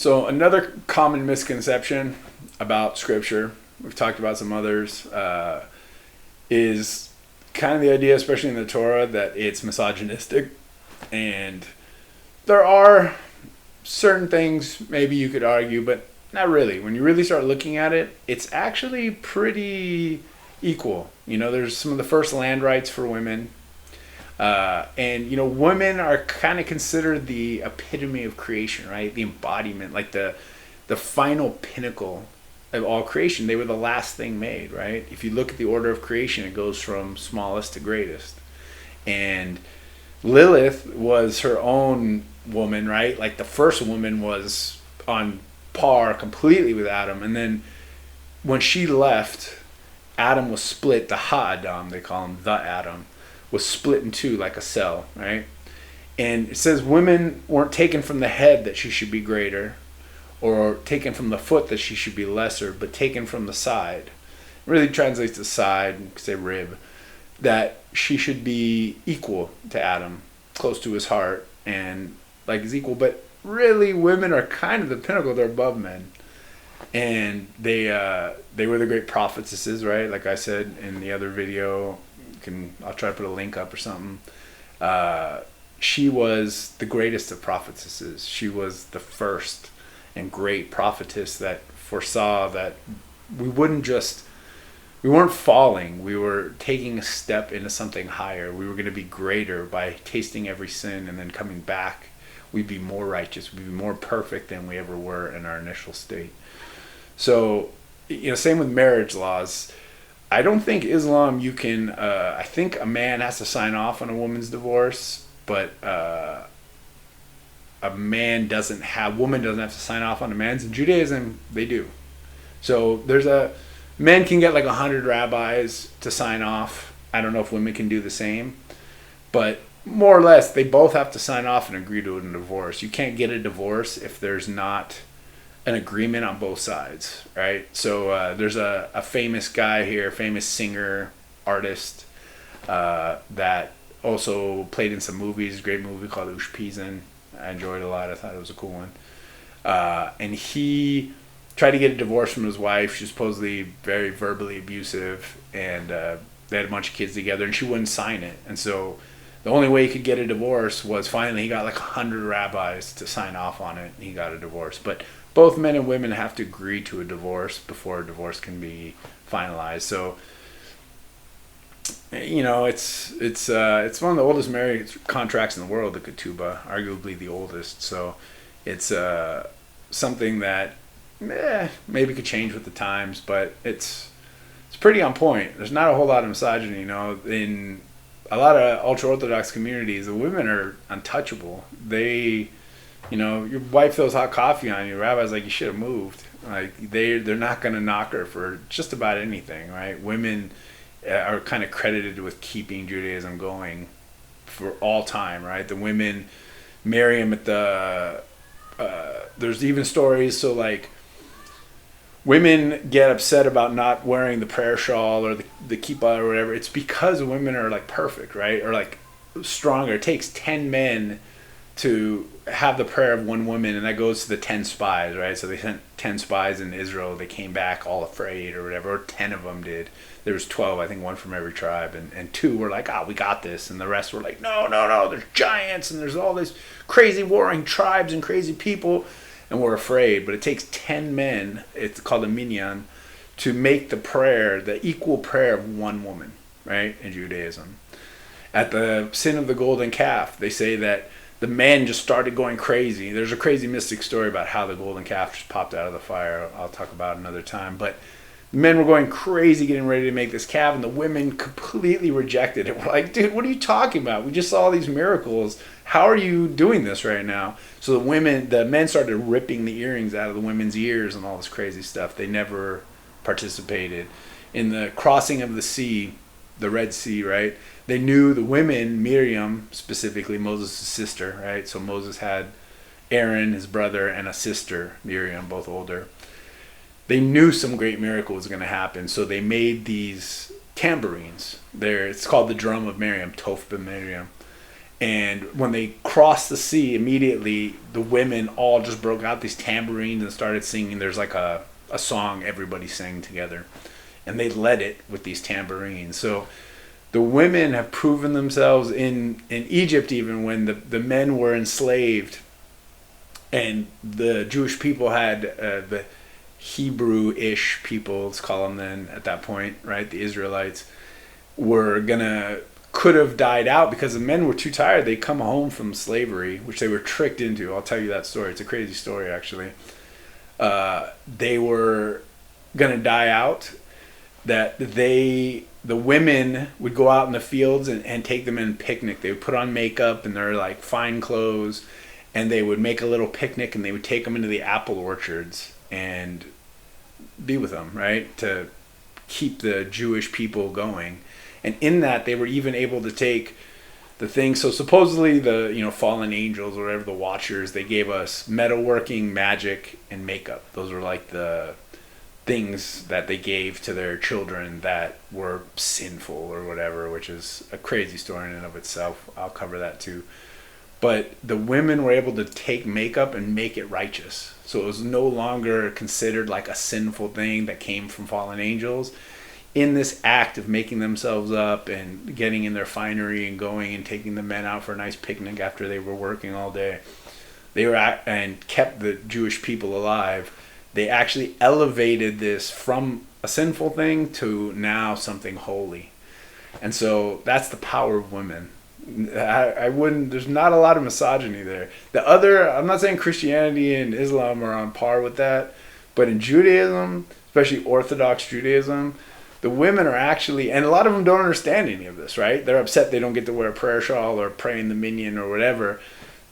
So another common misconception about Scripture, we've talked about some others, is kind of the idea, especially in the Torah, that it's misogynistic. And there are certain things maybe you could argue, but not really. When you really start looking at it, it's actually pretty equal. You know, there's some of the first land rights for women. And, you know, women are kind of considered the epitome of creation, right? The embodiment, like the final pinnacle of all creation. They were the last thing made, right? If you look at the order of creation, it goes from smallest to greatest. And Lilith was her own woman, right? Like the first woman was on par completely with Adam. And then when she left, Adam was split. The ha'adam, they call him, the Adam, was split in two like a cell, right? And it says women weren't taken from the head that she should be greater, or taken from the foot that she should be lesser, but taken from the side. It really translates to side, you could say rib, that she should be equal to Adam, close to his heart, and like is equal. But really, women are kind of the pinnacle. They're above men. And they were the great prophetesses, right? Like I said in the other video, I'll try to put a link up or something. She was the greatest of prophetesses. She was the first and great prophetess that foresaw that we weren't falling. We were taking a step into something higher. We were going to be greater by tasting every sin and then coming back. We'd be more righteous. We'd be more perfect than we ever were in our initial state. So, you know, same with marriage laws. I don't think Islam, you can, I think a man has to sign off on a woman's divorce, but a woman doesn't have to sign off on a man's. In Judaism, they do. So men can get like 100 rabbis to sign off. I don't know if women can do the same, but more or less, they both have to sign off and agree to a divorce. You can't get a divorce if there's not an agreement on both sides, right? So there's a famous guy here, famous singer, artist, that also played in some movies, a great movie called Ushpizen. I enjoyed it a lot. I thought it was a cool one. And he tried to get a divorce from his wife. She was supposedly very verbally abusive, and they had a bunch of kids together, and she wouldn't sign it. And so the only way he could get a divorce was finally he got like 100 rabbis to sign off on it, and he got a divorce. But both men and women have to agree to a divorce before a divorce can be finalized. So, you know, it's one of the oldest marriage contracts in the world, the ketubah, arguably the oldest. So it's something that maybe could change with the times, but it's pretty on point. There's not a whole lot of misogyny, you know. In a lot of ultra-Orthodox communities, the women are untouchable. You know, your wife throws hot coffee on you, rabbi's like, you should have moved. Like, they're not going to knock her for just about anything, right? Women are kind of credited with keeping Judaism going for all time, right? The women marry him at there's even stories, so like, women get upset about not wearing the prayer shawl or the kippah or whatever. It's because women are like perfect, right? Or like stronger. It takes 10 men to have the prayer of one woman, and that goes to the 10 spies, right? So they sent 10 spies in Israel. They came back all afraid or whatever, or 10 of them did. There was 12, I think, one from every tribe, and 2 were like, we got this, and the rest were like, no, there's giants, and there's all this crazy warring tribes and crazy people, and we're afraid. But it takes 10 men, it's called a minyan, to make the prayer, the equal prayer of one woman, right, in Judaism. At the sin of the golden calf, they say that the men just started going crazy. There's a crazy mystic story about how the golden calf just popped out of the fire. I'll talk about it another time. But the men were going crazy getting ready to make this calf, and the women completely rejected it. We're like, dude, what are you talking about? We just saw all these miracles. How are you doing this right now? So the men started ripping the earrings out of the women's ears and all this crazy stuff. They never participated. In the crossing of the sea, the Red Sea, right? They knew the women, Miriam specifically, Moses' sister, right? So Moses had Aaron, his brother, and a sister, Miriam, both older. They knew some great miracle was going to happen, so they made these tambourines. It's called the drum of Miriam, Toph Miriam. And when they crossed the sea, immediately the women all just broke out these tambourines and started singing. There's like a song everybody sang together. And they led it with these tambourines. So the women have proven themselves in Egypt, even when the men were enslaved. And the Jewish people had the Hebrew-ish people, let's call them then at that point, right? The Israelites could have died out because the men were too tired. They come home from slavery, which they were tricked into. I'll tell you that story. It's a crazy story, actually. They were going to die out. That the women would go out in the fields and take them and picnic. They would put on makeup and their like fine clothes, and they would make a little picnic, and they would take them into the apple orchards and be with them, right? To keep the Jewish people going. And in that, they were even able to take the things. So supposedly the fallen angels or whatever, the watchers, they gave us metalworking, magic, and makeup. Those were like the things that they gave to their children that were sinful or whatever, which is a crazy story in and of itself. I'll cover that too. But the women were able to take makeup and make it righteous. So it was no longer considered like a sinful thing that came from fallen angels. In this act of making themselves up and getting in their finery and going and taking the men out for a nice picnic after they were working all day, and kept the Jewish people alive. They actually elevated this from a sinful thing to now something holy. And so that's the power of women. There's not a lot of misogyny there. I'm not saying Christianity and Islam are on par with that, but in Judaism, especially Orthodox Judaism, the women are actually, and a lot of them don't understand any of this, right? They're upset they don't get to wear a prayer shawl or pray in the minyan or whatever.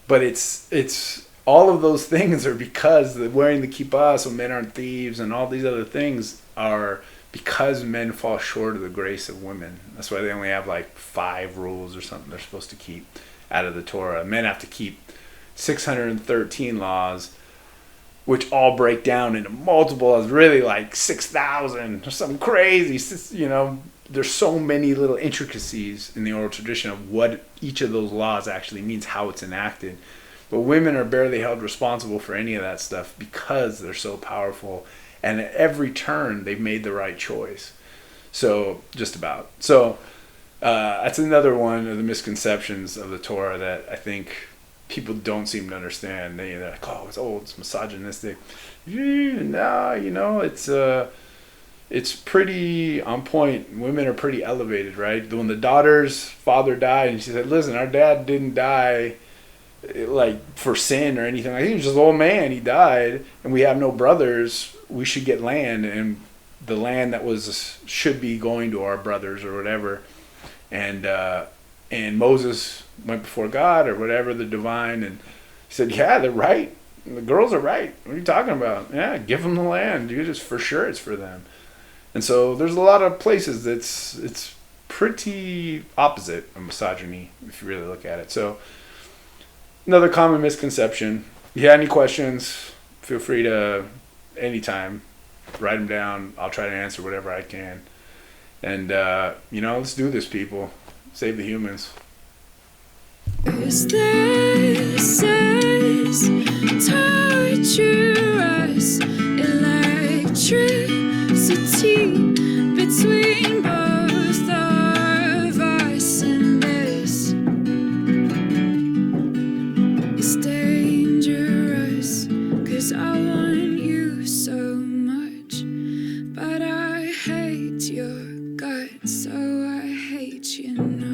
But it's all of those things are because wearing the kippah, so men aren't thieves, and all these other things are because men fall short of the grace of women. That's why they only have like 5 rules or something they're supposed to keep out of the Torah. Men have to keep 613 laws, which all break down into multiple, really like 6,000 or something crazy. There's so many little intricacies in the oral tradition of what each of those laws actually means, how it's enacted. But women are barely held responsible for any of that stuff because they're so powerful. And at every turn, they've made the right choice. So, just about. So, that's another one of the misconceptions of the Torah that I think people don't seem to understand. They're like, oh, it's old, it's misogynistic. No, it's pretty on point. Women are pretty elevated, right? When the daughter's father died, and she said, listen, our dad didn't die like for sin or anything. He was just an old man. He died, and we have no brothers. We should get land, and the land that should be going to our brothers or whatever. And Moses went before God or whatever, the divine, and he said, yeah, they're right. The girls are right. What are you talking about? Yeah, give them the land. Dude, it's for sure it's for them. And so there's a lot of places it's pretty opposite of misogyny if you really look at it. So another common misconception. If you have any questions, feel free to anytime write them down. I'll try to answer whatever I can. And, let's do this, people. Save the humans. Is this torturous electricity between both of us, and this is dangerous, 'cause I want you so much, but I hate your guts, so I hate you now.